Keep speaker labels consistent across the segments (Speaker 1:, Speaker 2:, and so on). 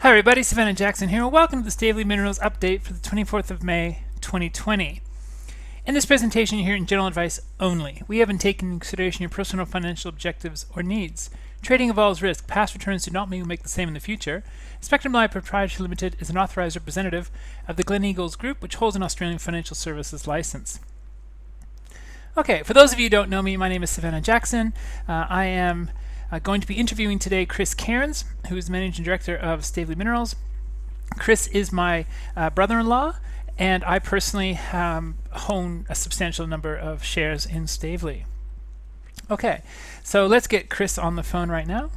Speaker 1: Hi everybody, Savannah Jackson here. Welcome to the Stavely Minerals update for the 24th of May, 2020. In this presentation, you're hearing general advice only. We haven't taken into consideration your personal financial objectives or needs. Trading involves risk. Past returns do not mean we'll make the same in the future. Spectrum Life Proprietary Limited is an authorized representative of the Glen Eagles Group, which holds an Australian financial services license. Okay, for those of you who don't know me, my name is Savannah Jackson. I am going to be interviewing today Chris Cairns, who is Managing Director of Stavely Minerals. Chris is my brother-in-law, and I personally own a substantial number of shares in Stavely. Okay, so let's get Chris on the phone right now.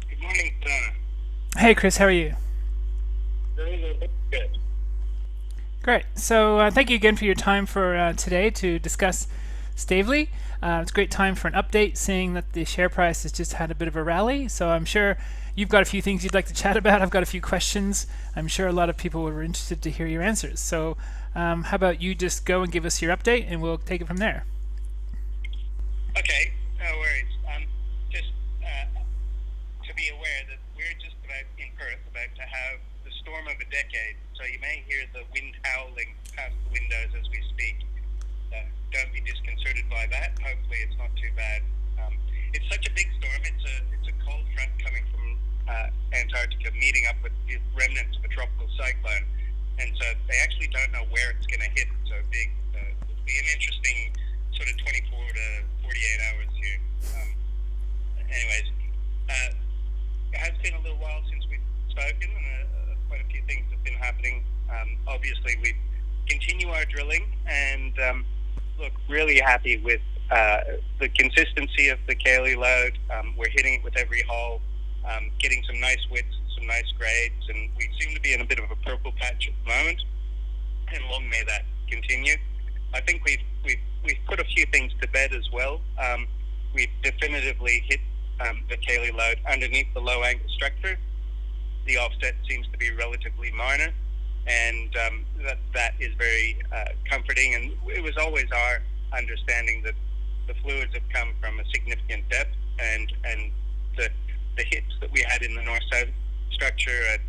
Speaker 2: Good morning, Savannah.
Speaker 1: Hey Chris, how are you?
Speaker 2: Very good.
Speaker 1: Great. So thank you again for your time for today to discuss Stavely. It's a great time for an update, seeing that the share price has just had a bit of a rally. So I'm sure you've got a few things you'd like to chat about. I've got a few questions. I'm sure a lot of people were interested to hear your answers. So how about you just go and give us your update, and we'll take it from there.
Speaker 2: Okay, no worries. Just to be aware that we're just about in Perth, about to have the storm of a decade. So you may hear the wind howling past the windows as we speak. Don't be disconcerted by that. Hopefully it's not too bad. It's such a big storm. It's a cold front coming from Antarctica, meeting up with the remnants of a tropical cyclone, and so they actually don't know where it's going to hit. It's so big. It'll be an interesting sort of 24 to 48 hours here. Anyways, it has been a little while since we've spoken, and quite a few things have been happening. Obviously, we continue our drilling, and look, really happy with the consistency of the Cayley load. We're hitting it with every hole, getting some nice widths, some nice grades, and we seem to be in a bit of a purple patch at the moment, and long may that continue. I think we've put a few things to bed as well. We've definitively hit the Cayley load underneath the low angle structure. The offset seems to be relatively minor, and that is very comforting. And it was always our understanding that the fluids have come from a significant depth, and the hits that we had in the north-south structure at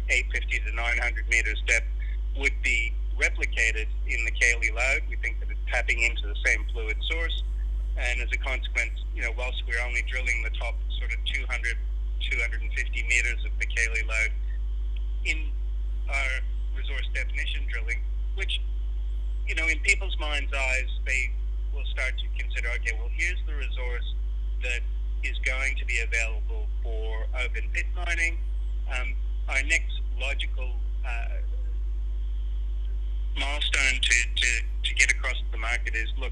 Speaker 2: 850 to 900 meters depth would be replicated in the Cayley load. We think that it's tapping into the same fluid source, and as a consequence, whilst we're only drilling the top sort of 200, 250 meters of the Cayley load in our resource definition drilling, which, in people's mind's eyes, they will start to consider, okay, well, here's the resource that is going to be available for open pit mining. Our next logical milestone to get across to the market is, look,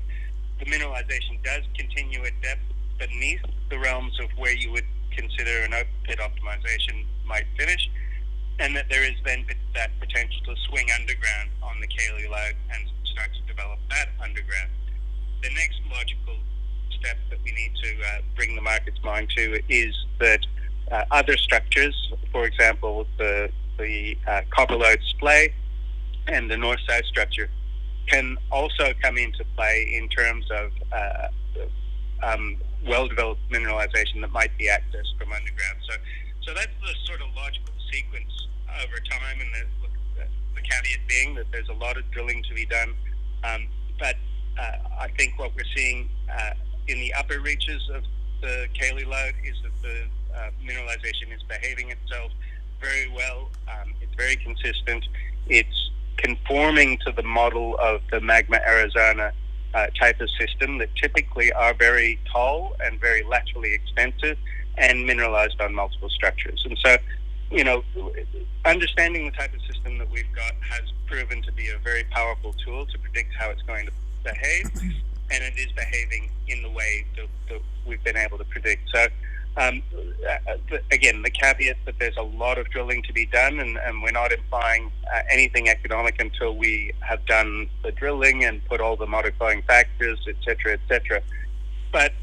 Speaker 2: the mineralization does continue at depth beneath the realms of where you would consider an open pit optimization might finish, and that there is then that potential to swing underground on the Cayley load and start to develop that underground. The next logical step that we need to bring the market's mind to is that other structures, for example, the copper lode splay and the north-south structure, can also come into play in terms of well-developed mineralization that might be accessed from underground. So that's the sort of logical sequence over time, and the caveat being that there's a lot of drilling to be done. But I think what we're seeing in the upper reaches of the Cayley lode is that the mineralization is behaving itself very well. It's very consistent. It's conforming to the model of the Magma Arizona type of system that typically are very tall and very laterally extensive and mineralized on multiple structures. And so, understanding the type of system that we've got has proven to be a very powerful tool to predict how it's going to behave, and it is behaving in the way that we've been able to predict. So, again, the caveat that there's a lot of drilling to be done, and we're not implying anything economic until we have done the drilling and put all the modifying factors, et cetera, but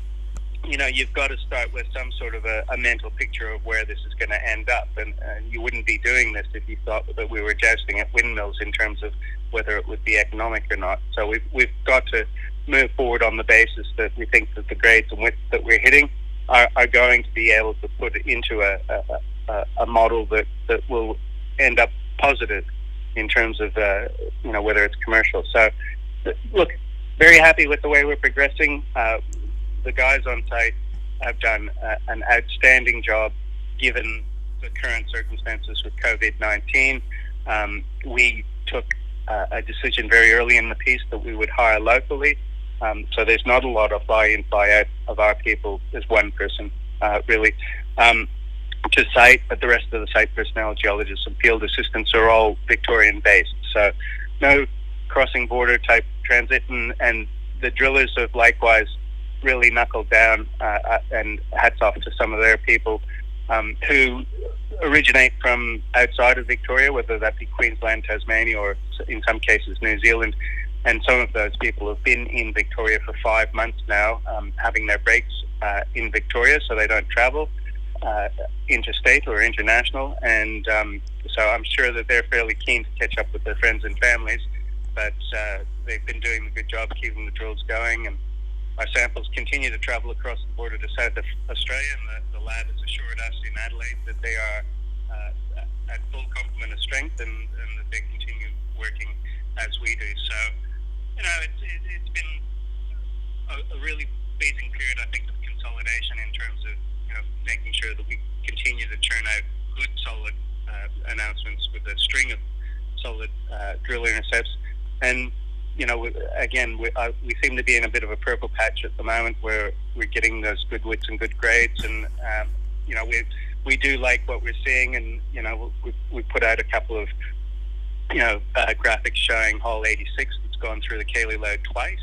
Speaker 2: you've got to start with some sort of a mental picture of where this is going to end up, and you wouldn't be doing this if you thought that we were jousting at windmills in terms of whether it would be economic or not. So we've got to move forward on the basis that we think that the grades and widths that we're hitting are going to be able to put it into a model that will end up positive in terms of whether it's commercial. So, look, very happy with the way we're progressing. The guys on site have done an outstanding job given the current circumstances with COVID-19. We took a decision very early in the piece that we would hire locally. So there's not a lot of fly-in, fly-out of our people. There's one person, really, to site, but the rest of the site personnel, geologists and field assistants are all Victorian-based. So no crossing border type transit, and the drillers have likewise really knuckled down, and hats off to some of their people who originate from outside of Victoria, whether that be Queensland, Tasmania, or in some cases New Zealand. And some of those people have been in Victoria for 5 months now, having their breaks in Victoria so they don't travel interstate or international. And so I'm sure that they're fairly keen to catch up with their friends and families, but they've been doing a good job keeping the drills going. And our samples continue to travel across the border to South Australia, and the lab has assured us in Adelaide that they are at full complement of strength, and that they continue working as we do. So, it's been a really pleasing period, I think, of consolidation in terms of making sure that we continue to churn out good, solid announcements with a string of solid drill intercepts. And again, we seem to be in a bit of a purple patch at the moment where we're getting those good widths and good grades, and we do like what we're seeing, and we put out a couple of graphics showing hole 86 that's gone through the Cayley lode twice,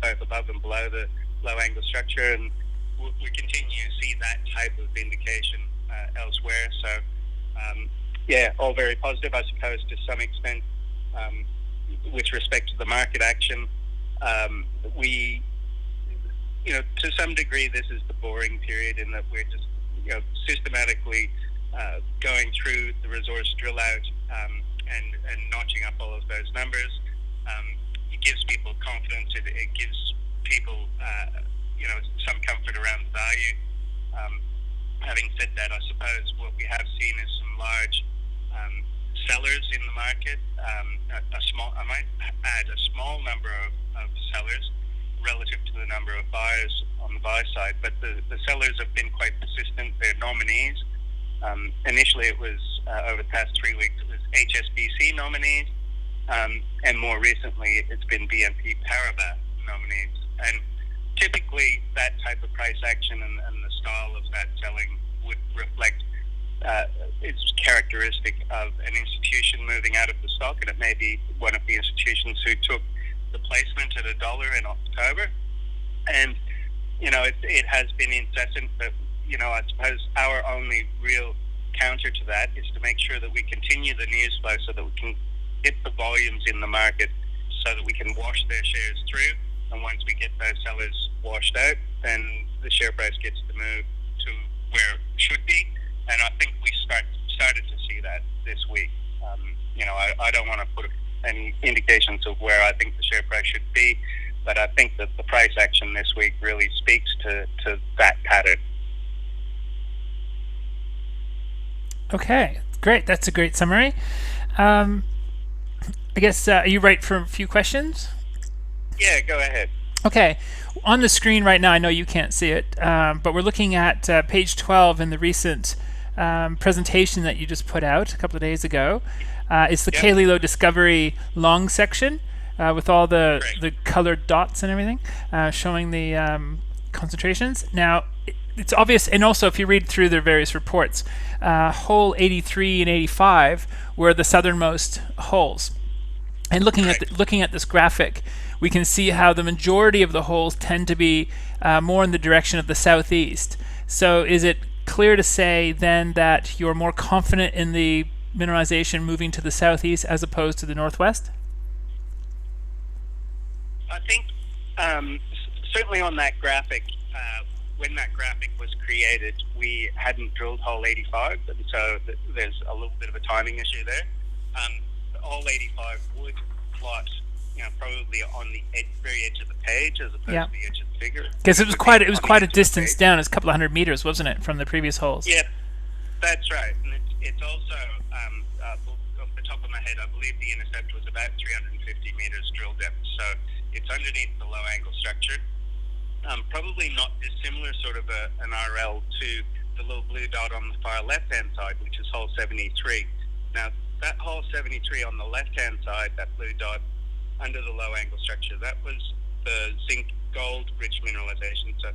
Speaker 2: both above and below the low angle structure, and we continue to see that type of indication elsewhere. So all very positive, I suppose, to some extent. With respect to the market action, we, to some degree, this is the boring period in that we're just, systematically going through the resource drill out and notching up all of those numbers. It gives people confidence. It gives people, some comfort around the value. Having said that, I suppose what we have seen is some large sellers in the market. I might add a small number of sellers relative to the number of buyers on the buy side, but the sellers have been quite persistent. They're nominees. Initially, it was over the past 3 weeks, it was HSBC nominees, and more recently, it's been BNP Paribas nominees. And typically, that type of price action and the style of that selling would reflect it's characteristic of an institution moving out of the stock, and it may be one of the institutions who took the placement at $1 in October. And it has been incessant, but I suppose our only real counter to that is to make sure that we continue the news flow so that we can get the volumes in the market so that we can wash their shares through. And once we get those sellers washed out, then the share price gets to move to where it should be. And I think we started to see that this week. I don't want to put any indications of where I think the share price should be, but I think that the price action this week really speaks to that pattern.
Speaker 1: Okay, great. That's a great summary. I guess, are you right for a few questions?
Speaker 2: Yeah, go ahead.
Speaker 1: Okay. On the screen right now, I know you can't see it, but we're looking at page 12 in the recent presentation that you just put out a couple of days ago. It's the Cayley Low Discovery long section with all the colored dots and everything, showing the concentrations. Now, it's obvious, and also if you read through their various reports, hole 83 and 85 were the southernmost holes. And looking at this graphic, we can see how the majority of the holes tend to be more in the direction of the southeast. So is it clear to say then that you're more confident in the mineralization moving to the southeast as opposed to the northwest?
Speaker 2: I think certainly on that graphic, when that graphic was created, we hadn't drilled hole 85, so there's a little bit of a timing issue there. Hole 85 would plot probably on the very edge of the page as opposed
Speaker 1: Yeah.
Speaker 2: to the edge of the figure.
Speaker 1: Because it was
Speaker 2: would be
Speaker 1: quite
Speaker 2: on the
Speaker 1: a
Speaker 2: edge of the
Speaker 1: distance
Speaker 2: page.
Speaker 1: down. It's a couple of 100 meters, wasn't it, from the previous holes?
Speaker 2: Yeah, that's right. And it's also, off the top of my head, I believe the intercept was about 350 meters drill depth. So it's underneath the low angle structure. Probably not dissimilar sort of an RL to the little blue dot on the far left-hand side, which is hole 73. Now, that hole 73 on the left-hand side, that blue dot under the low angle structure, that was the zinc gold rich mineralization. So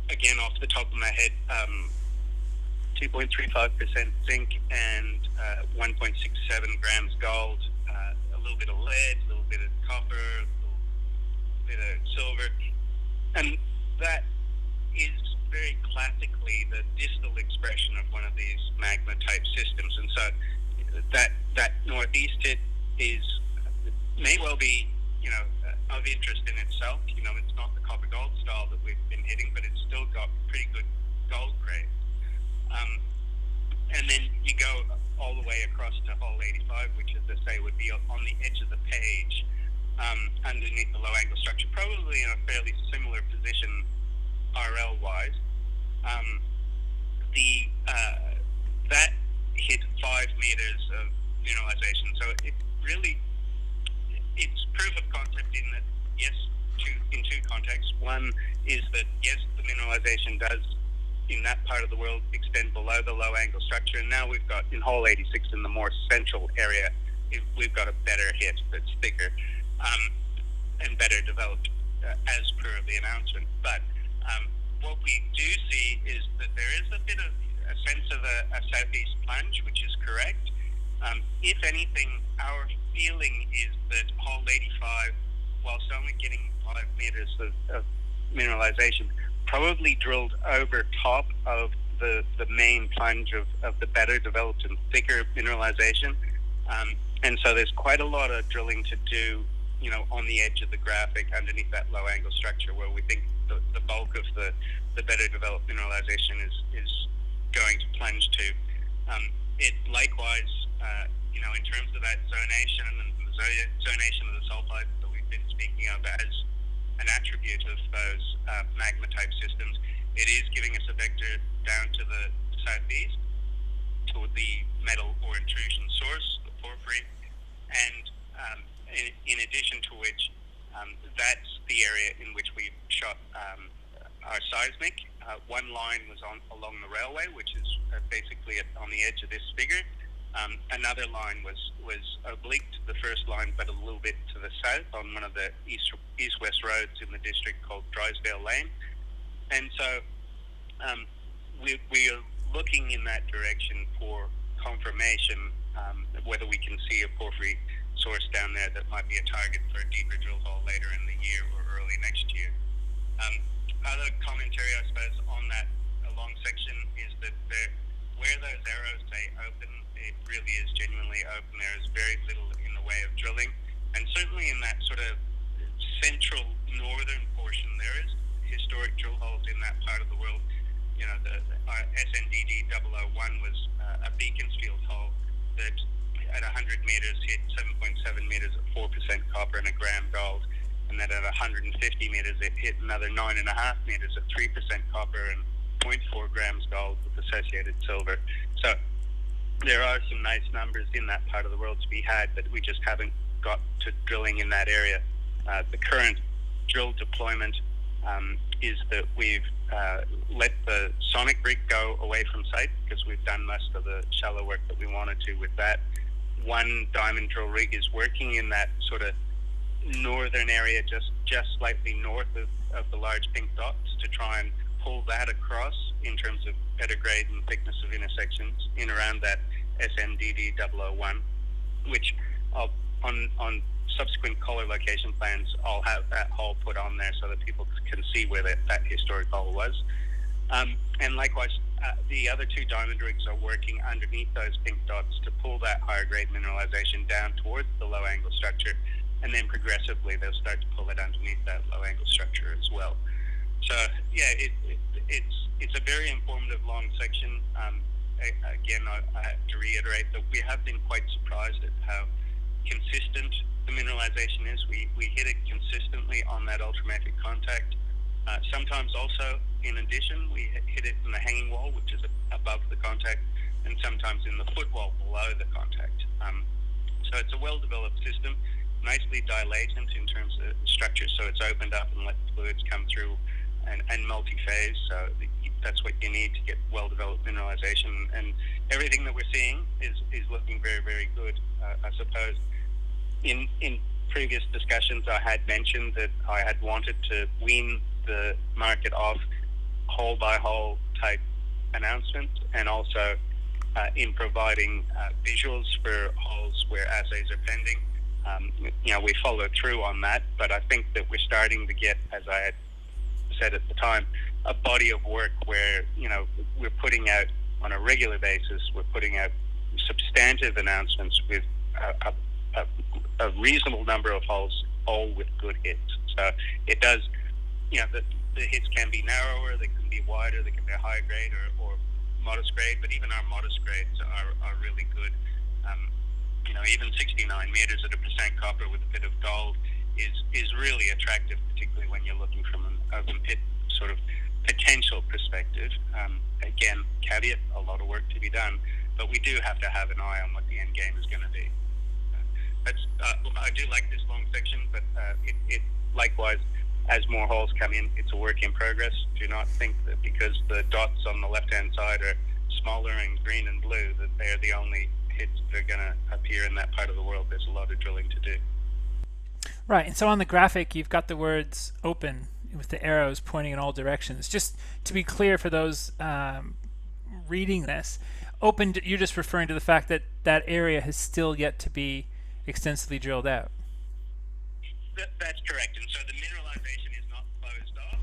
Speaker 2: again, off the top of my head, 2.35% zinc and 1.67 grams gold, a little bit of lead, a little bit of copper, a little bit of silver. And that is very classically the distal expression of one of these magma type systems. And so that northeast hit may well be, of interest in itself. It's not the copper gold style that we've been hitting, but it's still got pretty good gold grade. And then you go all the way across to hole 85, which, as I say, would be on the edge of the page, underneath the low angle structure, probably in a fairly similar position RL wise. That hit 5 meters of mineralization, so it's proof of concept in that, yes, in two contexts. One is that, yes, the mineralization does in that part of the world extend below the low angle structure, and now we've got in hole 86 in the more central area, we've got a better hit that's thicker and better developed as per the announcement. But what we do see is that there is a bit of a sense of a southeast plunge, which is correct. If anything, our feeling is that hole 85, whilst only getting 5 meters of mineralization, probably drilled over top of the main plunge of the better developed and thicker mineralization. And so there's quite a lot of drilling to do, on the edge of the graphic underneath that low angle structure, where we think the bulk of the better developed mineralization is going to plunge to. It likewise, in terms of that zonation and the zonation of the sulfides that we've been speaking of as an attribute of those magma type systems, it is giving us a vector down to the southeast toward the metal or intrusion source, the porphyry, and in addition to which, that's the area in which we've shot our seismic. One line was along the railway, which is basically on the edge of this figure. Another line was oblique to the first line, but a little bit to the south on one of the east-west roads in the district called Drysdale Lane. And so we are looking in that direction for confirmation, whether we can see a porphyry source down there that might be a target for a deeper drill hole later in the year or early next year. Other commentary, I suppose, on that long section is that where those arrows say open, it really is genuinely open. There is very little in the way of drilling, and certainly in that sort of central northern portion, there is historic drill holes in that part of the world. Our SNDD 001 was a Beaconsfield hole that at 100 meters hit 7.7 meters at 4% copper and a gram gold. And then at 150 meters, it hit another 9.5 meters at 3% copper and 0.4 grams gold with associated silver. So there are some nice numbers in that part of the world to be had, but we just haven't got to drilling in that area. The current drill deployment is that we've let the sonic rig go away from site because we've done most of the shallow work that we wanted to with that. One diamond drill rig is working in that sort of northern area, just slightly north of the large pink dots, to try and pull that across in terms of better grade and thickness of intersections in around that SMDD 001, which on subsequent collar location plans, I'll have that hole put on there so that people can see where that historic hole was. And likewise, the other two diamond rigs are working underneath those pink dots to pull that higher grade mineralization down towards the low angle structure, and then progressively they'll start to pull it underneath that low angle structure as well. So yeah, it's a very informative long section. Again, I have to reiterate that we have been quite surprised at how consistent the mineralization is. We hit it consistently on that ultramafic contact. Sometimes also, in addition, we hit it in the hanging wall, which is above the contact, and sometimes in the footwall below the contact. So it's a well-developed system, nicely dilatant in terms of structure, so it's opened up and let fluids come through, and multi-phase, so that's what you need to get well-developed mineralization, and everything that we're seeing is looking very, very good. I suppose in previous discussions I had mentioned that I had wanted to wean the market off hole by hole type announcements, and also in providing visuals for holes where assays are pending. We followed through on that, but I think that we're starting to get, as I had said at the time, a body of work where we're putting out on a regular basis, we're putting out substantive announcements with a reasonable number of holes, all with good hits. So it does, the hits can be narrower, they can be wider, they can be high grade or modest grade, but even our modest grades are really good. Even 69 meters at 1% copper with a bit of gold is really attractive, particularly when you're looking from an open pit sort of potential perspective. Again, caveat, a lot of work to be done, but we do have to have an eye on what the end game is going to be. I do like this long section, but it likewise, as more holes come in, it's a work in progress. Do not think that because the dots on the left-hand side are smaller and green and blue that they're the only hits that are going to appear in that part of the world. There's a lot of drilling to do.
Speaker 1: Right, and so on the graphic, you've got the words open with the arrows pointing in all directions. Just to be clear for those reading this, open, you're just referring to the fact that that area has still yet to be extensively drilled out.
Speaker 2: That's correct, and so the mineralization is not closed off.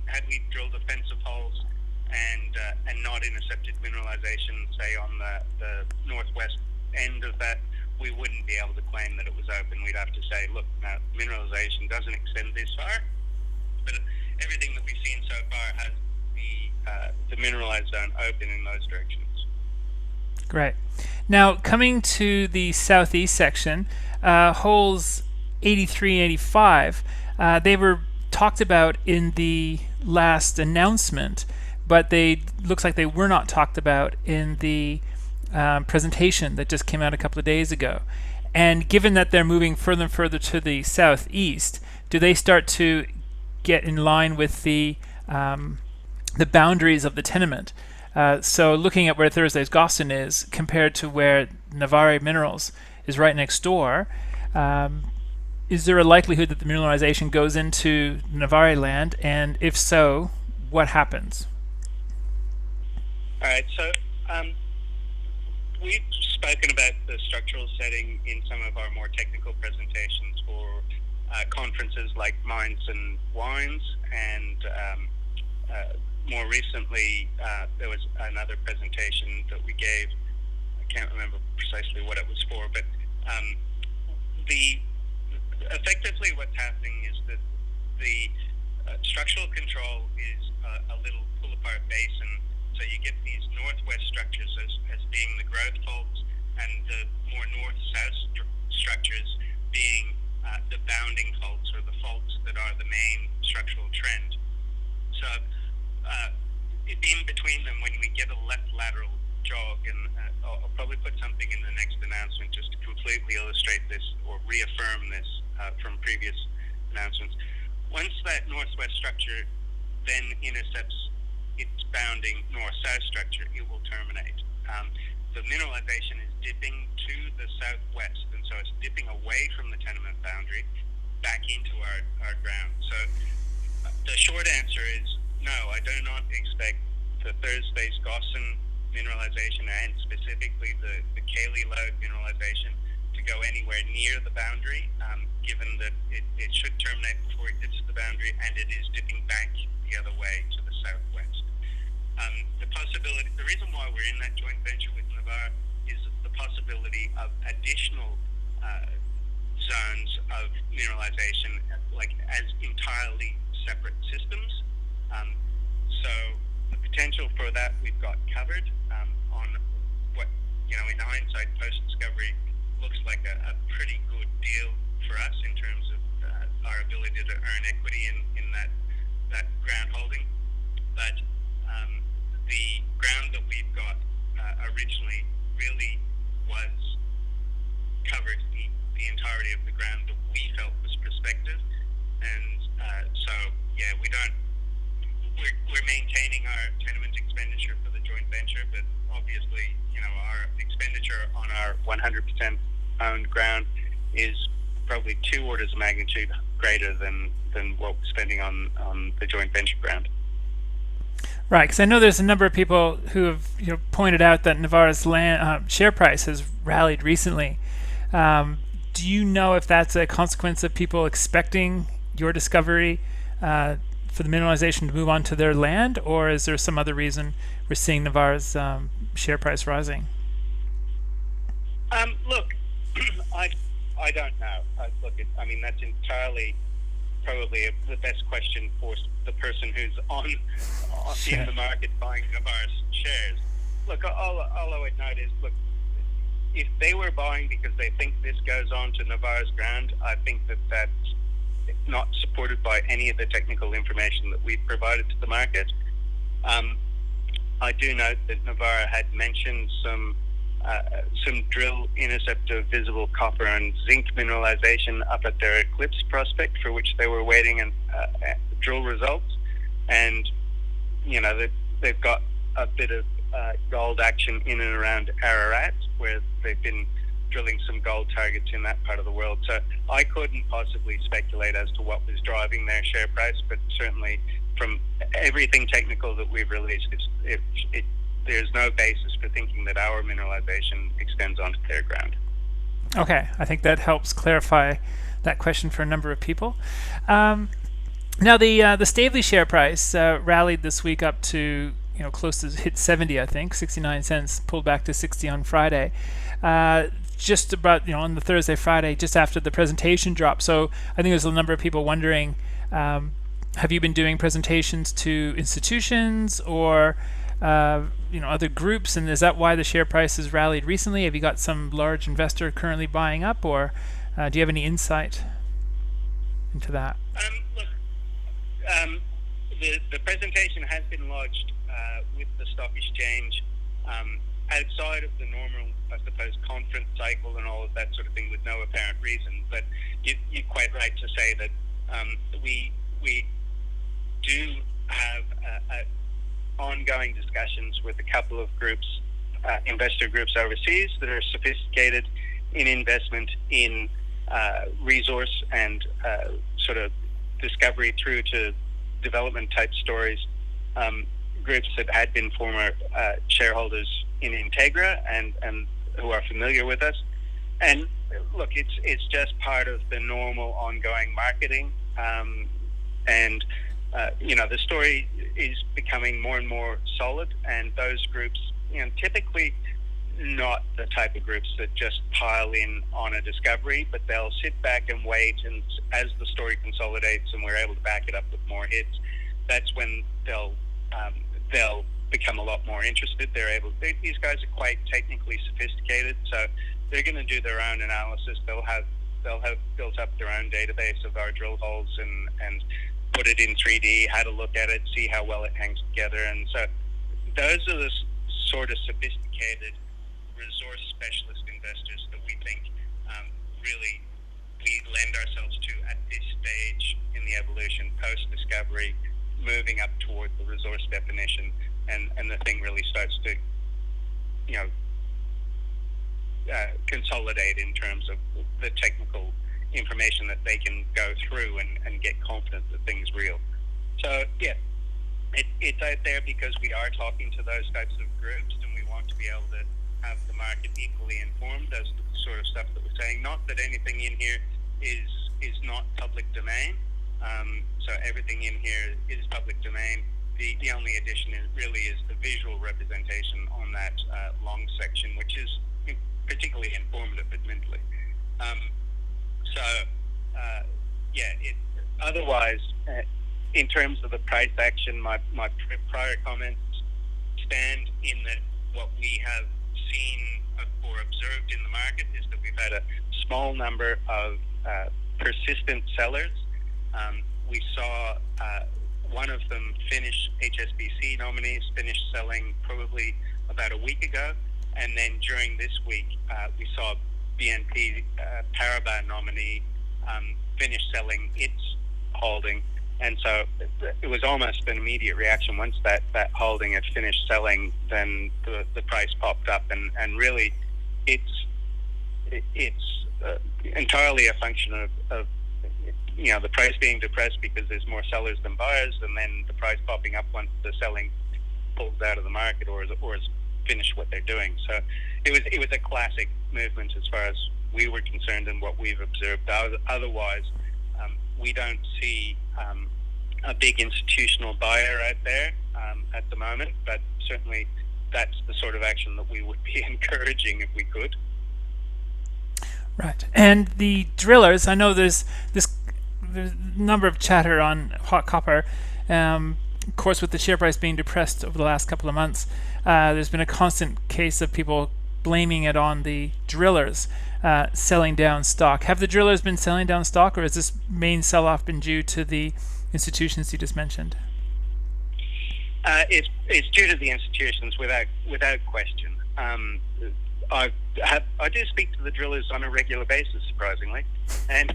Speaker 2: Had we drilled offensive holes and not intercepted mineralization, say on the northwest end of that, we wouldn't be able to claim that it was open. We'd have to say, look, now mineralization doesn't extend this far, but everything that we've seen so far has the mineralized zone open in those directions.
Speaker 1: Great. Now, coming to the southeast section, holes 83 and 85, they were talked about in the last announcement, but they looks like they were not talked about in the presentation that just came out a couple of days ago. And given that they're moving further and further to the southeast, do they start to get in line with the boundaries of the tenement? So looking at where Thursday's Gossan is compared to where Navarre Minerals is right next door, is there a likelihood that the mineralization goes into Navarre land? And if so, what happens?
Speaker 2: All right, so we've spoken about the structural setting in some of our more technical presentations for conferences like Mines and Wines, and more recently there was another presentation that we gave. I can't remember precisely what it was for, but effectively what's happening is that the structural control is a little pull-apart basin. So you get these northwest structures as being the growth faults, and the more north-south structures being the bounding faults, or the faults that are the main structural trend. So in between them, when we get a left lateral jog, and I'll probably put something in the next announcement just to completely illustrate this or reaffirm this from previous announcements. Once that northwest structure then intercepts its bounding north-south structure, it will terminate. The mineralization is dipping to the southwest, and so it's dipping away from the tenement boundary back into our ground. So the short answer is no, I do not expect the Thursday's Gossan mineralization, and specifically the Cayley lode mineralization, to go anywhere near the boundary, given that it should terminate before it gets to the boundary, and it is dipping back the other way to the southwest. The reason why we're in that joint venture with Navarre is the possibility of additional zones of mineralization, like as entirely separate systems. So the potential for that we've got covered on what in hindsight, post-discovery looks like a pretty good deal for us in terms of our ability to earn equity in that ground holding. But the ground that we've got originally really was covered the entirety of the ground that we felt was prospective, and so yeah, we're maintaining our tenement expenditure for the joint venture, but obviously our expenditure on our 100% owned ground is probably 2 orders of magnitude greater than what we're spending on the joint venture ground.
Speaker 1: Right, because I know there's a number of people who have pointed out that Navarre's land share price has rallied recently. Do you know if that's a consequence of people expecting your discovery for the mineralization to move on to their land, or is there some other reason we're seeing Navarre's share price rising?
Speaker 2: Look, I don't know. That's entirely probably the best question for the person who's in the market buying Navarre's shares. Look, all I would note is, look, if they were buying because they think this goes on to Navarre's ground, I think that's not supported by any of the technical information that we've provided to the market. I do note that Navarre had mentioned some drill intercept of visible copper and zinc mineralization up at their Eclipse prospect, for which they were waiting and drill results. And they've got a bit of gold action in and around Ararat, where they've been drilling some gold targets in that part of the world. So I couldn't possibly speculate as to what was driving their share price, but certainly from everything technical that we've released, there's no basis for thinking that our mineralization extends onto their ground.
Speaker 1: Okay, I think that helps clarify that question for a number of people. Now the Stavely share price rallied this week up to close to hit 70, I think 69 cents, pulled back to 60 on Friday. Just about on the Thursday, Friday, just after the presentation drop. So I think there's a number of people wondering, have you been doing presentations to institutions or other groups, and is that why the share price has rallied recently? Have you got some large investor currently buying up, or do you have any insight into that?
Speaker 2: Look, the presentation has been lodged with the stock exchange outside of the normal, I suppose, conference cycle and all of that sort of thing, with no apparent reason. But you're quite right to say that we do have ongoing discussions with a couple of groups, investor groups overseas, that are sophisticated in investment in resource and sort of discovery through to development type stories, groups that had been former shareholders in Integra and who are familiar with us. And look, it's just part of the normal ongoing marketing, and the story is becoming more and more solid, and those groups, typically not the type of groups that just pile in on a discovery, but they'll sit back and wait, and as the story consolidates and we're able to back it up with more hits, that's when they'll become a lot more interested. These guys are quite technically sophisticated, so they're going to do their own analysis. They'll have built up their own database of our drill holes and put it in 3D, had a look at it, see how well it hangs together. And so those are the sort of sophisticated resource specialist investors that we think really we lend ourselves to at this stage in the evolution, post-discovery, moving up toward the resource definition, and the thing really starts to consolidate in terms of the technical information that they can go through and get confident that things real. So yeah, it's out there because we are talking to those types of groups, and we want to be able to have the market equally informed as to the sort of stuff that we're saying. Not that anything in here is not public domain. So everything in here is public domain. The only addition really is the visual representation on that long section, which is particularly informative, admittedly. Otherwise, in terms of the price action, my prior comments stand in that what we have seen or observed in the market is that we've had a small number of persistent sellers. We saw one of them finish, HSBC nominees finished selling probably about a week ago, and then during this week we saw BNP Paribas nominee finish selling its holding, and so it was almost an immediate reaction. Once that holding had finished selling, then the price popped up, and really it's entirely a function of the price being depressed because there's more sellers than buyers, and then the price popping up once the selling pulls out of the market or has finished what they're doing. So it was a classic movement as far as we were concerned and what we've observed. Otherwise, we don't see a big institutional buyer out there at the moment, but certainly that's the sort of action that we would be encouraging if we could.
Speaker 1: Right. And the drillers, I know there's a number of chatter on hot copper. Of course, with the share price being depressed over the last couple of months, there's been a constant case of people blaming it on the drillers selling down stock. Have the drillers been selling down stock, or has this main sell-off been due to the institutions you just mentioned?
Speaker 2: It's due to the institutions without question. I do speak to the drillers on a regular basis, surprisingly, and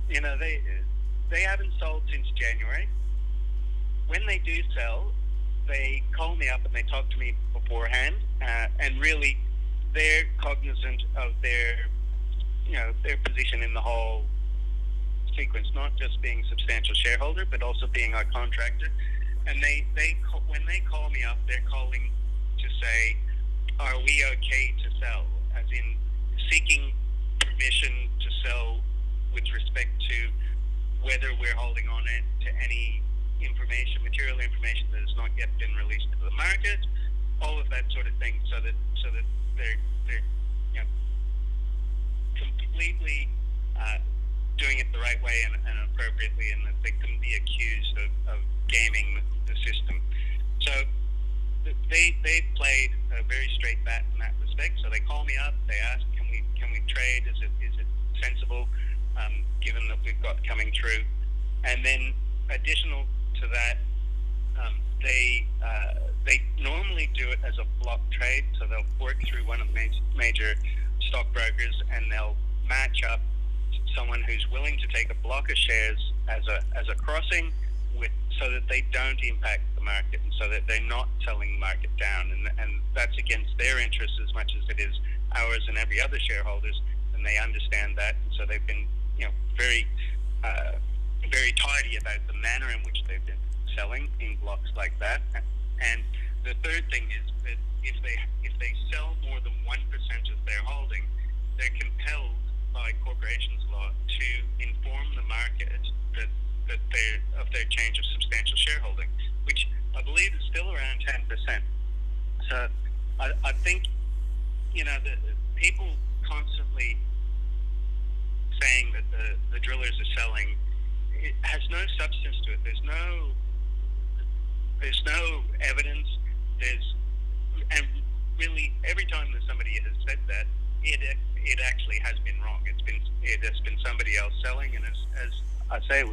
Speaker 2: they haven't sold since January. When they do sell, they call me up and they talk to me beforehand, and really they're cognizant of their position in the whole sequence, not just being a substantial shareholder, but also being our contractor. And when they call me up, they're calling to say, are we okay to sell? As in seeking permission to sell with respect to whether we're holding on it to any material information that has not yet been released to the market, all of that sort of thing, so that they're completely doing it the right way and appropriately, and that they couldn't be accused of gaming the system. So they played a very straight bat in that respect. So they call me up, they ask, can we trade? Is it sensible, given that we've got coming through? And then additional to that, they normally do it as a block trade. So they'll work through one of the major stockbrokers, and they'll match up someone who's willing to take a block of shares as a crossing, so that they don't impact the market, and so that they're not selling the market down, and that's against their interests as much as it is ours and every other shareholders, and they understand that, and so they've been very very tidy about the manner in which they've been selling in blocks like that. And the third thing is that if they sell more than 1% of their holding, they're compelled by corporations law to inform the market that of their change of substantial shareholding, which I believe is still around 10%. So I think the people constantly saying that the drillers are selling, it has no substance to it. There's no evidence. And really every time that somebody has said that, it actually has been wrong. It has been somebody else selling, and as I say,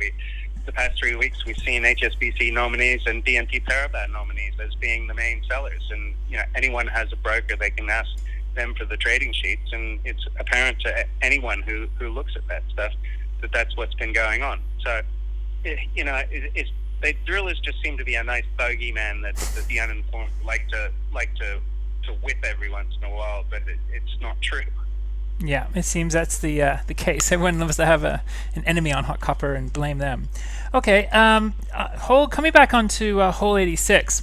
Speaker 2: the past 3 weeks we've seen HSBC nominees and BNP Paribas nominees as being the main sellers, and anyone has a broker, they can ask them for the trading sheets, and it's apparent to anyone who looks at that stuff that that's what's been going on. So the drillers just seem to be a nice bogeyman that the uninformed like to whip every once in a while, but it's not true.
Speaker 1: Yeah, it seems that's the case. Everyone loves to have an enemy on hot copper and blame them. Okay, coming back onto hole 86.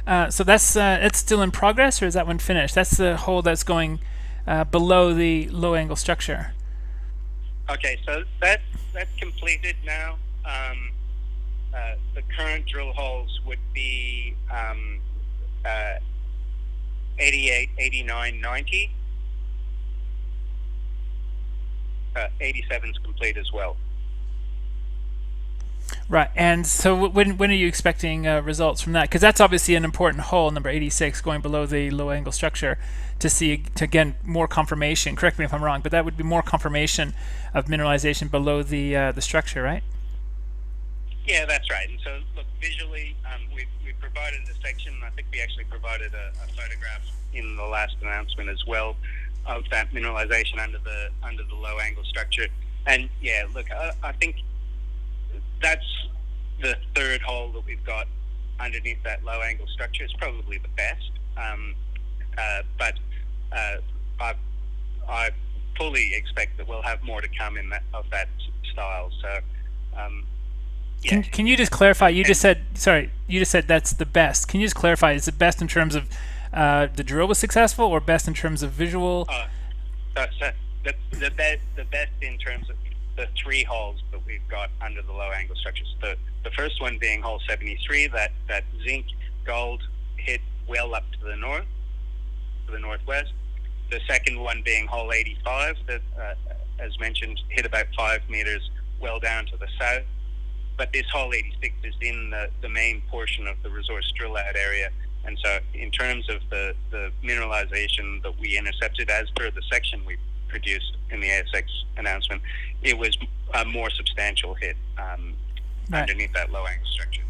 Speaker 1: So that's it's still in progress, or is that one finished? That's the hole that's going below the low angle structure.
Speaker 2: Okay, so that's completed now. The current drill holes would be 88, 89, 90. 87's complete as well.
Speaker 1: Right. And so when are you expecting results from that? Because that's obviously an important hole, number 86, going below the low angle structure, to see to again more confirmation. Correct me if I'm wrong, but that would be more confirmation of mineralization below the structure, right?
Speaker 2: Yeah, that's right. And so, look, visually, we provided a section. I think we actually provided a photograph in the last announcement as well of that mineralization under the low angle structure. And yeah, look, I think that's the third hole that we've got underneath that low angle structure. It's probably the best, but I fully expect that we'll have more to come in that style. So. Yeah.
Speaker 1: Can you just clarify? You just said You just said that's the best. Can you just clarify? Is it best in terms of the drill was successful, or best in terms of visual?
Speaker 2: So the best in terms of the three holes that we've got under the low angle structures. The first one being hole 73, that zinc gold hit well up to the northwest. The second one being hole 85, that as mentioned hit about 5 meters well down to the south. But this hole 86 is in the main portion of the resource drill out area. And so in terms of the mineralization that we intercepted as per the section we produced in the ASX announcement, it was a more substantial hit underneath that low angle structure.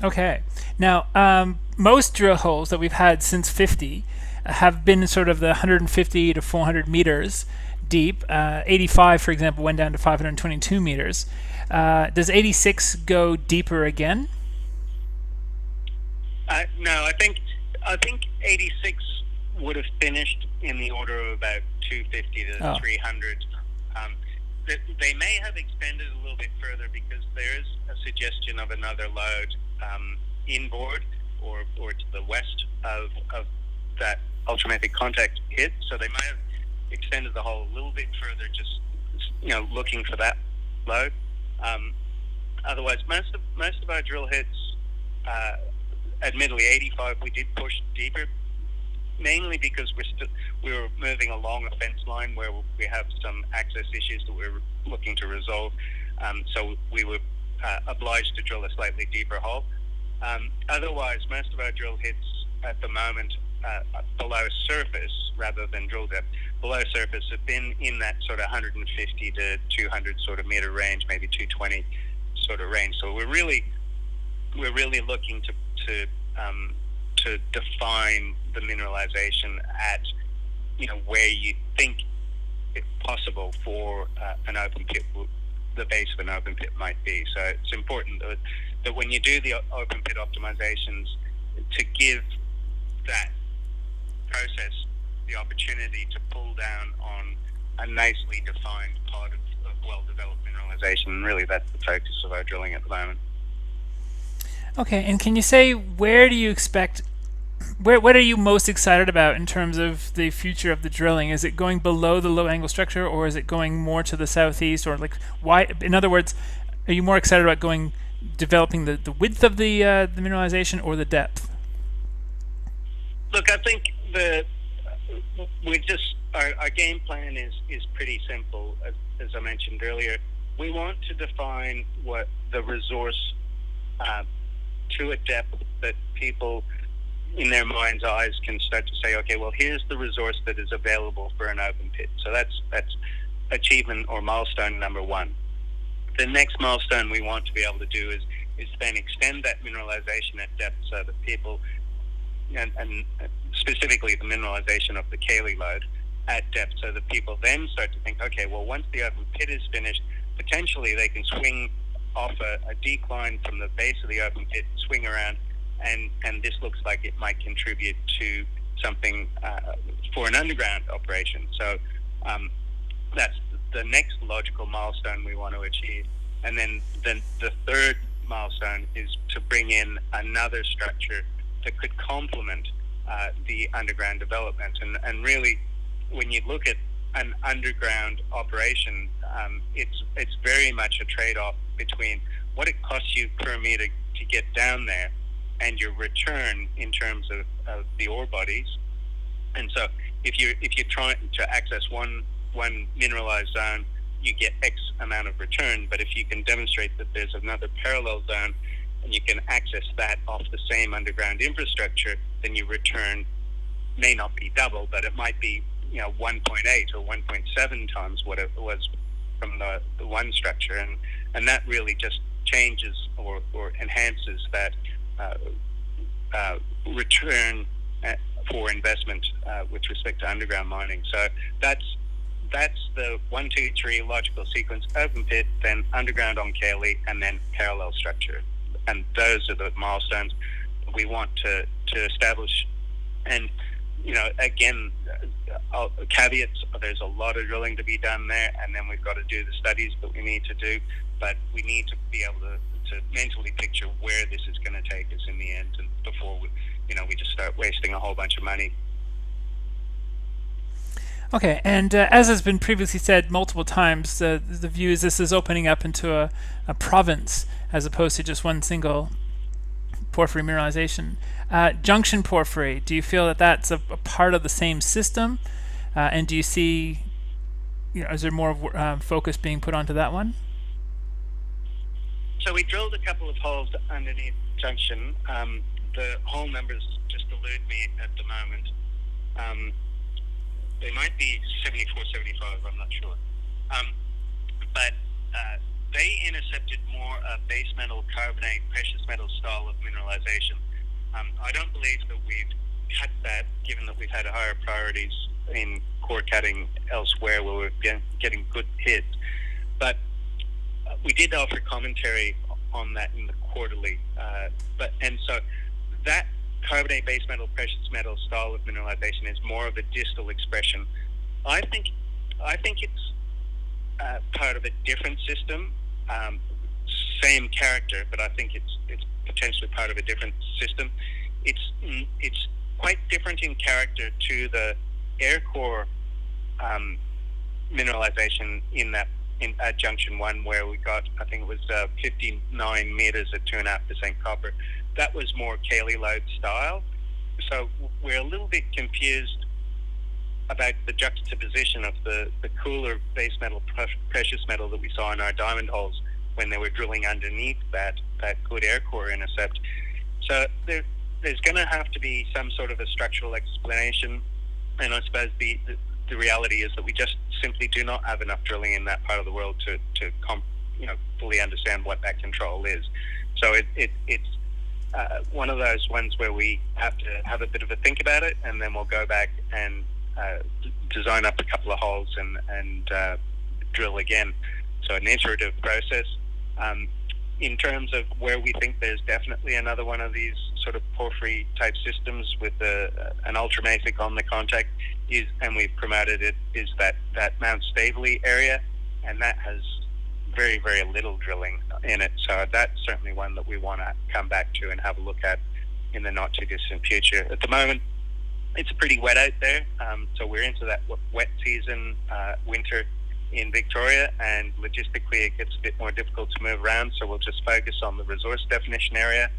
Speaker 1: Okay. Now, most drill holes that we've had since 50 have been sort of the 150 to 400 meters deep. 85, for example, went down to 522 meters. Does 86 go deeper again?
Speaker 2: No, I think 86 would have finished in the order of about 250 to 300. They may have extended a little bit further because there is a suggestion of another lode inboard or to the west of that ultramafic contact hit. So they may have extended the hole a little bit further, just looking for that lode. Otherwise, most of our drill hits, admittedly 85, we did push deeper, mainly because we were moving along a fence line where we have some access issues that we're looking to resolve. So we were obliged to drill a slightly deeper hole. Otherwise, most of our drill hits at the moment below surface rather than drill depth, below surface have been in that sort of 150 to 200 sort of meter range, maybe 220 sort of range. So we're really looking to define the mineralization at where you think it's possible for an open pit, the base of an open pit might be. So it's important that when you do the open pit optimizations, to give that process the opportunity to pull down on a nicely defined part of well-developed mineralization. And really, that's the focus of our drilling at the moment.
Speaker 1: Okay, and can you say what are you most excited about in terms of the future of the drilling? Is it going below the low angle structure, or is it going more to the southeast, or like why? In other words, are you more excited about developing the width of the mineralization or the depth?
Speaker 2: Look, I think our game plan is pretty simple. As I mentioned earlier, we want to define what the resource to a depth that people in their mind's eyes can start to say, okay, well, here's the resource that is available for an open pit. So that's achievement or milestone number one. The next milestone we want to be able to do is then extend that mineralization at depth so that people, and specifically the mineralization of the Cairns lode at depth, so that people then start to think, okay, well, once the open pit is finished, potentially they can swing off a decline from the base of the open pit, swing around, and this looks like it might contribute to something for an underground operation. So that's the next logical milestone we want to achieve. And then the third milestone is to bring in another structure that could complement the underground development. And really, when you look at an underground operation, it's very much a trade-off between what it costs you per meter to get down there and your return in terms of the ore bodies. And so if you're trying to access one mineralized zone, you get X amount of return. But if you can demonstrate that there's another parallel zone and you can access that off the same underground infrastructure, then your return may not be double, but it might be 1.8 or 1.7 times what it was from the one structure, and that really just changes or enhances that return for investment with respect to underground mining. So that's the 1, 2, 3 logical sequence: open pit, then underground on Cairns, and then parallel structure. And those are the milestones we want to establish. And again, caveats: there's a lot of drilling to be done there, and then we've got to do the studies that we need to do. But we need to be able to mentally picture where this is going to take us in the end, and before we just start wasting a whole bunch of money.
Speaker 1: Okay, and as has been previously said multiple times, the view is this is opening up into a province as opposed to just one single porphyry mineralization. Junction porphyry, do you feel that that's a part of the same system? And do you see, is there more focus being put onto that one?
Speaker 2: So we drilled a couple of holes underneath junction. The hole numbers just elude me at the moment. They might be 74, 75, I'm not sure. But they intercepted more base metal, carbonate, precious metal style of mineralization. I don't believe that we've cut that, given that we've had higher priorities in core cutting elsewhere where we're getting good hits. But we did offer commentary on that in the quarterly. And so that carbonate, base metal, precious metal style of mineralization is more of a distal expression. I think it's part of a different system, same character, but I think it's potentially part of a different system. It's quite different in character to the air core mineralization at junction 1, where we got, I think it was 59 meters at 2.5% copper. That was more Cayley lode style. So we're a little bit confused about the juxtaposition of the cooler base metal, precious metal that we saw in our diamond holes when they were drilling underneath that good air core intercept. So there's going to have to be some sort of a structural explanation, and I suppose the reality is that we just simply do not have enough drilling in that part of the world to fully understand what that control is. So it's one of those ones where we have to have a bit of a think about it, and then we'll go back and design up a couple of holes and drill again. So an iterative process. In terms of where we think there's definitely another one of these sort of porphyry type systems with an ultramafic on the contact and we've promoted it, is that Mount Stavely area, and that has very, very little drilling in it. So that's certainly one that we want to come back to and have a look at in the not too distant future. At the moment, it's pretty wet out there, so we're into that wet season, winter in Victoria, and logistically it gets a bit more difficult to move around, so we'll just focus on the resource definition area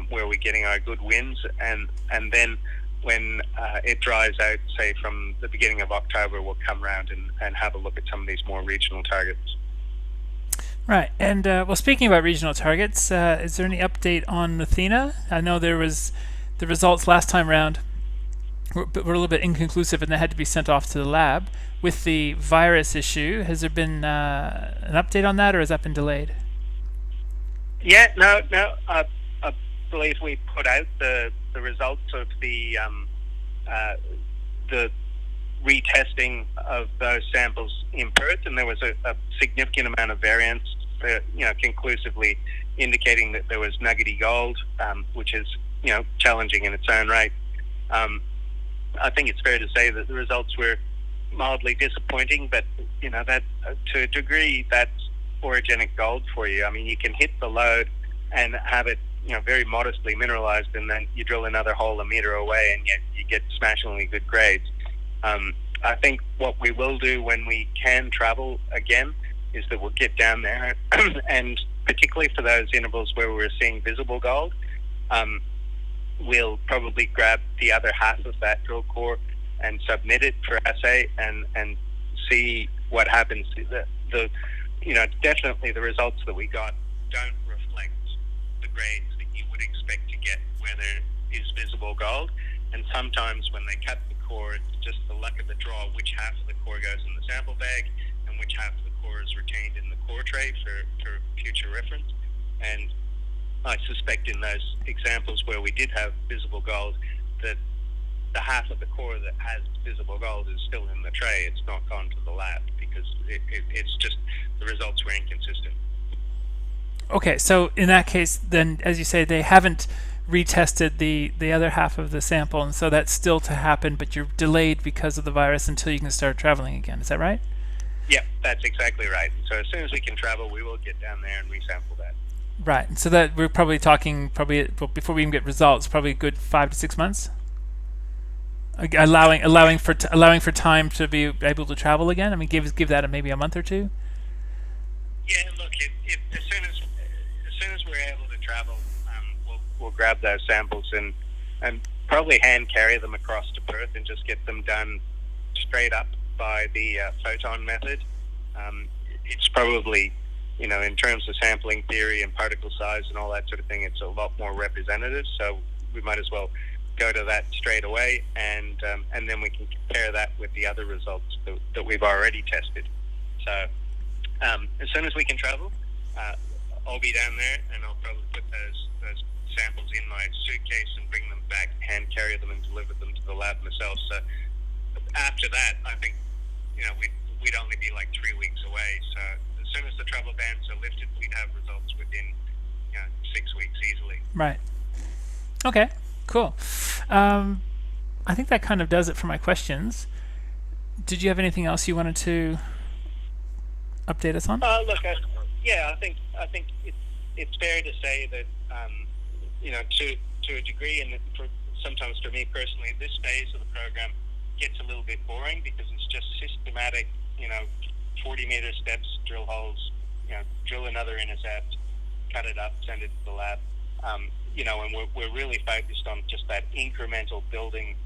Speaker 2: where we're getting our good wins, and then when it dries out, say from the beginning of October, we'll come around and have a look at some of these more regional targets.
Speaker 1: Right, and well, speaking about regional targets, is there any update on Athena? I know there was the results last time round were a little bit inconclusive, and they had to be sent off to the lab. With the virus issue, has there been an update on that, or has that been delayed?
Speaker 2: Yeah, no. I believe we put out the results of the retesting of those samples in Perth, and there was a significant amount of variance, conclusively indicating that there was nuggety gold, which is challenging in its own right. I think it's fair to say that the results were mildly disappointing, but that to a degree that's orogenic gold for you. I mean, you can hit the lode and have it very modestly mineralized, and then you drill another hole a meter away and yet you get smashingly good grades. I think what we will do when we can travel again is that we'll get down there and particularly for those intervals where we're seeing visible gold, we'll probably grab the other half of that drill core and submit it for assay and see what happens. The definitely the results that we got don't reflect the grades that you would expect to get where there is visible gold. And sometimes when they cut the core, it's just the luck of the draw which half of the core goes in the sample bag and which half of the core is retained in the core tray for future reference. And I suspect in those examples where we did have visible gold, that the half of the core that has visible gold is still in the tray. It's not gone to the lab because it's just the results were inconsistent.
Speaker 1: Okay, so in that case, then, as you say, they haven't retested the other half of the sample, and so that's still to happen, but you're delayed because of the virus until you can start traveling again. Is that right?
Speaker 2: Yeah, that's exactly right. And so as soon as we can travel, we will get down there and resample that.
Speaker 1: Right. And so that we're probably talking before we even get results, probably a good 5 to 6 months. Allowing for time to be able to travel again. I mean, give that maybe a month or two.
Speaker 2: Yeah, look, as soon as we're able to travel, we'll grab those samples and probably hand carry them across to Perth and just get them done straight up by the photon method. It's probably, in terms of sampling theory and particle size and all that sort of thing, it's a lot more representative. So we might as well go to that straight away, and then we can compare that with the other results that we've already tested. So as soon as we can travel, I'll be down there, and I'll probably put those samples in my suitcase and bring them back, hand carry them, and deliver them to the lab myself. So after that, I think we'd only be like 3 weeks away. So as soon as the travel bans are lifted, we'd have results within 6 weeks easily.
Speaker 1: Right. Okay. Cool. I think that kind of does it for my questions. Did you have anything else you wanted to update us on?
Speaker 2: Look, I think it's fair to say that to a degree, and sometimes for me personally, this phase of the program gets a little bit boring because it's just systematic, 40-meter steps, drill holes, drill another intercept, cut it up, send it to the lab. And we're really focused on just that incremental building,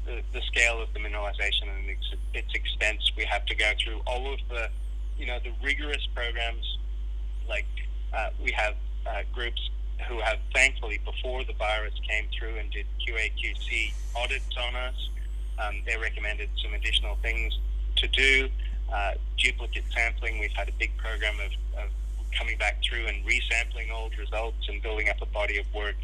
Speaker 2: the scale of the mineralization and its extents. We have to go through all of the rigorous programs. Like we have groups who have, thankfully, before the virus came through and did QA/QC audits on us. They recommended some additional things to do. Duplicate sampling. We've had a big program of coming back through and resampling old results and building up a body of work,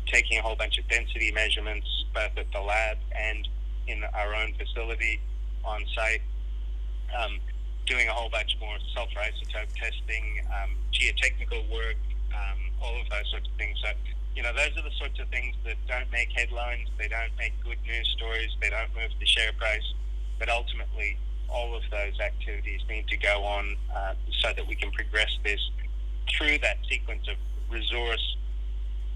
Speaker 2: taking a whole bunch of density measurements both at the lab and in our own facility on site, doing a whole bunch more sulfur isotope testing, geotechnical work, all of those sorts of things. So, those are the sorts of things that don't make headlines, they don't make good news stories, they don't move the share price, but ultimately all of those activities need to go on so that we can progress this through that sequence of resource,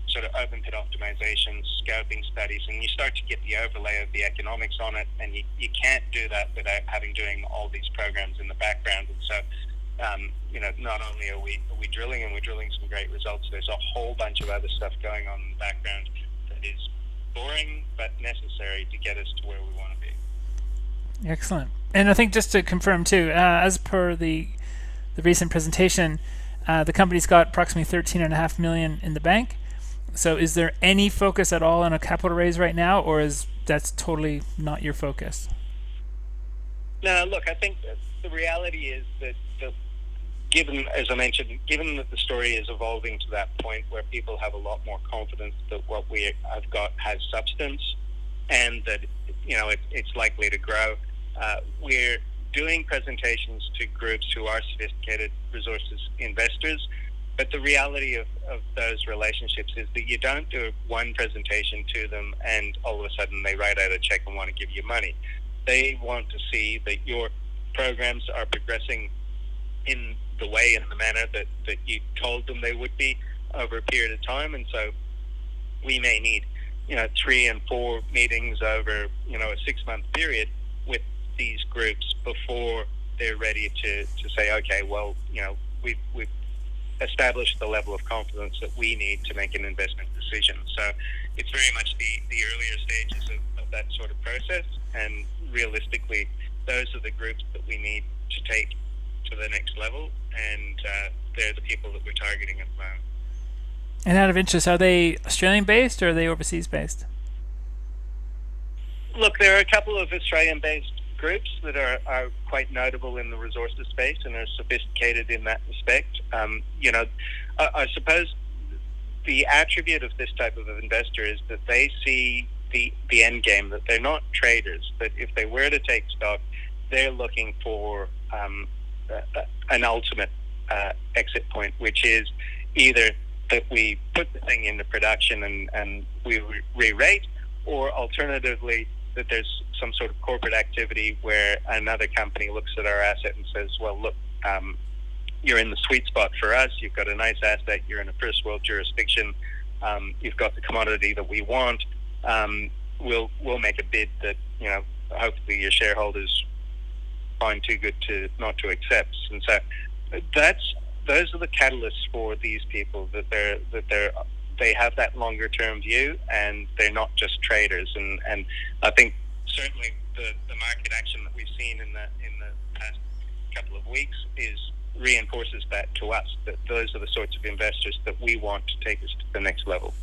Speaker 2: sort of open pit optimization, scoping studies, and you start to get the overlay of the economics on it, and you can't do that without doing all these programs in the background. And so, not only are we drilling, and we're drilling some great results, there's a whole bunch of other stuff going on in the background that is boring but necessary to get us to where we want to be.
Speaker 1: Excellent. And I think just to confirm too, as per the recent presentation, the company's got approximately $13.5 million in the bank. So is there any focus at all on a capital raise right now, or is that's totally not your focus?
Speaker 2: No, look, I think the reality is that given, as I mentioned, given that the story is evolving to that point where people have a lot more confidence that what we have got has substance and that it's likely to grow, we're doing presentations to groups who are sophisticated resources investors. But the reality of those relationships is that you don't do one presentation to them and all of a sudden they write out a check and want to give you money. They want to see that your programs are progressing in the way and the manner that you told them they would be over a period of time. And so we may need 3 and 4 meetings over a 6-month period with these groups before they're ready to say, okay, well, we've established the level of confidence that we need to make an investment decision. So it's very much the earlier stages of that sort of process, and realistically those are the groups that we need to take to to the next level, and they're the people that we're targeting at the moment.
Speaker 1: And out of interest, are they Australian-based or are they overseas-based?
Speaker 2: Look, there are a couple of Australian-based groups that are quite notable in the resources space and are sophisticated in that respect. I suppose the attribute of this type of investor is that they see the end game, that they're not traders, that if they were to take stock, they're looking for an ultimate exit point, which is either that we put the thing into production and we re-rate, or alternatively that there's some sort of corporate activity where another company looks at our asset and says, well, look, you're in the sweet spot for us. You've got a nice asset. You're in a first world jurisdiction. You've got the commodity that we want. We'll make a bid that, hopefully your shareholders find too good to not to accept. And so those are the catalysts for these people, that they have that longer term view, and they're not just traders. And I think certainly the market action that we've seen in the past couple of weeks reinforces that to us, that those are the sorts of investors that we want to take us to the next level.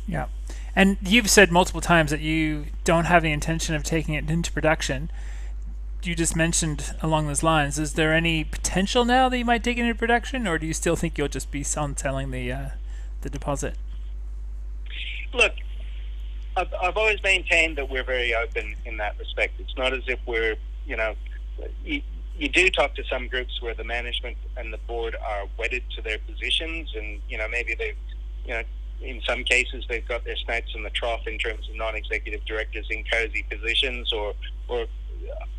Speaker 1: Yeah. And you've said multiple times that you don't have the intention of taking it into production. You just mentioned along those lines, is there any potential now that you might take it into production, or do you still think you'll just be selling the deposit?
Speaker 2: Look, I've always maintained that we're very open in that respect. It's not as if we're, you do talk to some groups where the management and the board are wedded to their positions, and maybe they've, in some cases they've got their snouts in the trough in terms of non-executive directors in cozy positions, or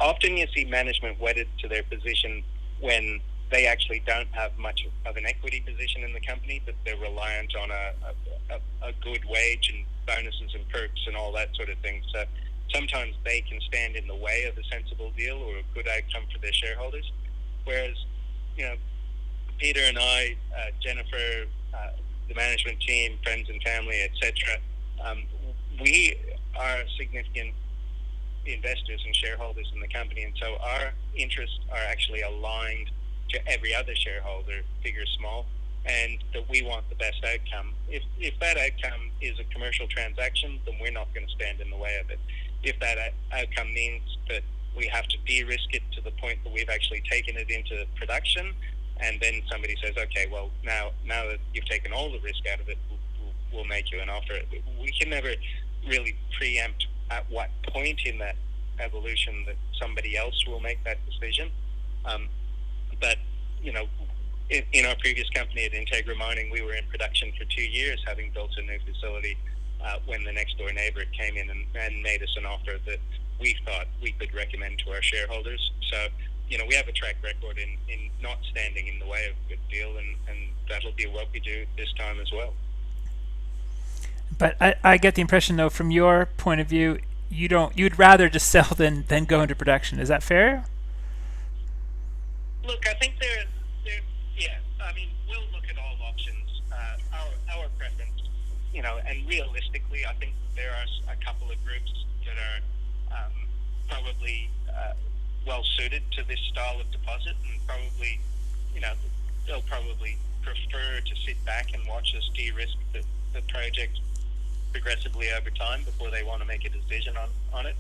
Speaker 2: often you see management wedded to their position when they actually don't have much of an equity position in the company, but they're reliant on a good wage and bonuses and perks and all that sort of thing. So sometimes they can stand in the way of a sensible deal or a good outcome for their shareholders. Whereas, Peter and I, Jennifer, the management team, friends and family, etc., we are significant investors and shareholders in the company, and so our interests are actually aligned to every other shareholder, big or small, and that we want the best outcome. If that outcome is a commercial transaction, then we're not going to stand in the way of it. If that outcome means that we have to de-risk it to the point that we've actually taken it into production, and then somebody says, okay, well, now that you've taken all the risk out of it, we'll make you an offer. We can never really preempt at what point in that evolution that somebody else will make that decision. But, in our previous company at Integra Mining, we were in production for 2 years, having built a new facility, when the next door neighbor came in and made us an offer that we thought we could recommend to our shareholders. So, we have a track record in not standing in the way of a good deal, and that'll be what we do this time as well.
Speaker 1: But I get the impression, though, from your point of view, you'd rather just sell than go into production. Is that fair?
Speaker 2: Look, I think yeah. I mean, we'll look at all options. Our preference, and realistically, I think there are a couple of groups that are probably well suited to this style of deposit, and probably, they'll probably prefer to sit back and watch us de-risk the project progressively over time before they want to make a decision on it.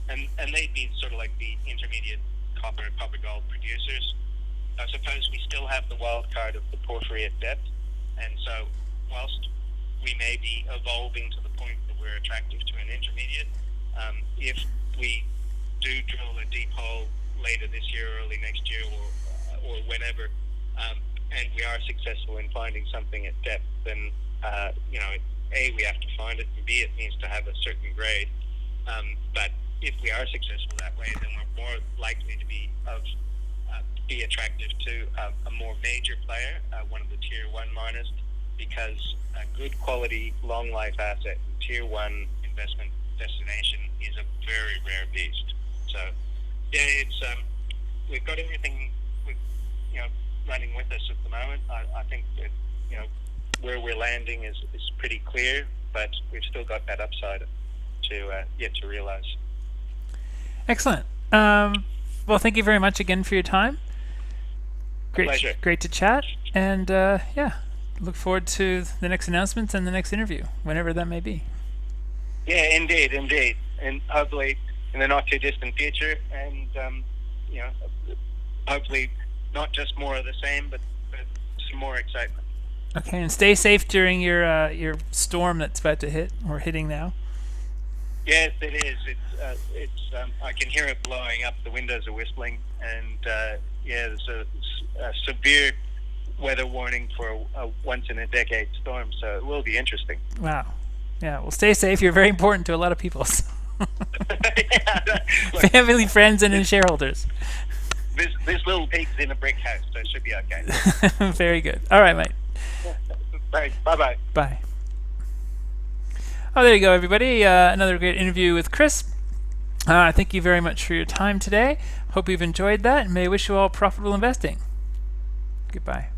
Speaker 2: And they'd be sort of like the intermediate copper gold producers. I suppose we still have the wild card of the porphyry at depth, and so whilst we may be evolving to the point that we're attractive to an intermediate, if we do drill a deep hole later this year, early next year, or whenever, and we are successful in finding something at depth, then A, we have to find it, and B, it needs to have a certain grade. But if we are successful that way, then we're more likely to be attractive to a more major player, one of the tier 1 miners, because a good quality, long life asset in tier 1 investment destination is a very rare beast. So, yeah, it's we've got everything running with us at the moment. I think that where we're landing is pretty clear, but we've still got that upside to yet to realize.
Speaker 1: Excellent. Well, thank you very much again for your time.
Speaker 2: Pleasure.
Speaker 1: Great to chat. And yeah, look forward to the next announcements and the next interview, whenever that may be.
Speaker 2: Yeah, indeed. And hopefully in the not too distant future. And, hopefully not just more of the same, but some more excitement.
Speaker 1: Okay, and stay safe during your storm that's about to hit or hitting now.
Speaker 2: Yes, it is. It's. I can hear it blowing up. The windows are whistling, and there's a severe weather warning for a once-in-a-decade storm. So it will be interesting.
Speaker 1: Wow. Yeah. Well, stay safe. You're very important to a lot of people. So.
Speaker 2: Look,
Speaker 1: family, friends, and shareholders.
Speaker 2: This little pig's in a brick house, so it should be okay.
Speaker 1: Very good. All right, mate.
Speaker 2: Thanks. Bye-bye.
Speaker 1: Bye. Oh, there you go, everybody. Another great interview with Chris. Thank you very much for your time today. Hope you've enjoyed that, and may I wish you all profitable investing. Goodbye.